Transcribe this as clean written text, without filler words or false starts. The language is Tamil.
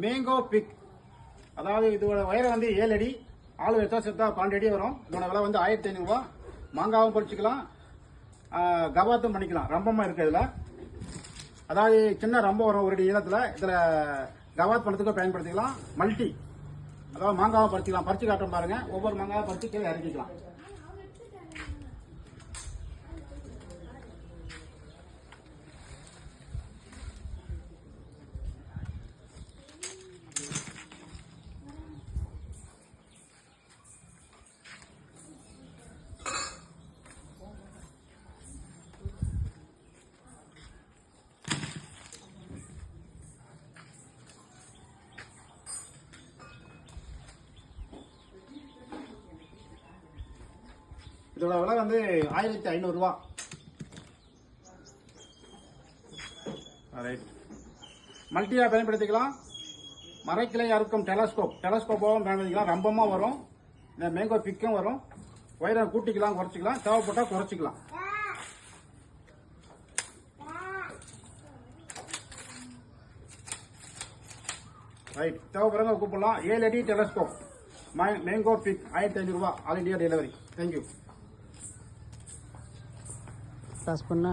Mango big. அதாவது இதோட உயரம் வந்து 7 அடி, ஆள் வச்சா செத்தா 12 அடி வரும். இதோட விலை வந்து 1500 ரூபா. மாங்காவும் பொரிச்சிக்கலாம், கவாத்தும் பண்ணிக்கலாம். ரம்பமா இருக்கு இதுல. அதாவது சின்ன ரம்பம் வரும் ஒரு அடி நீளத்துல. இதுல கவாத் பண்ணுறதுக்கு பயன்படுத்திக்கலாம். மல்டி, அதாவது மாங்காவை பறிச்சுக்கலாம். பறிச்சு காட்டுறோம் பாருங்க. ஒவ்வொரு மாங்காவை பறிச்சு கீழே இறக்கிக்கலாம். இதோட விலை வந்து 1500 ரூபா. மல்டியா பயன்படுத்திக்கலாம். மரக்கிளை அறுக்கும் டெலஸ்கோப்பாகவும் பயன்படுத்திக்கலாம். ரம்பமா வரும். இந்த மேங்கோ பிக்கும் வரும். உயரம் கூட்டிக்கலாம், குறைச்சிக்கலாம். தேவைப்பட்டா குறைச்சிக்கலாம். ரைட், தேவைப்படுறவங்க கூப்பிடலாம். 7 அடி டெலஸ்கோப் மேங்கோ பிக் 1500 ரூபா. All India delivery. தேங்க்யூ. பண்ணா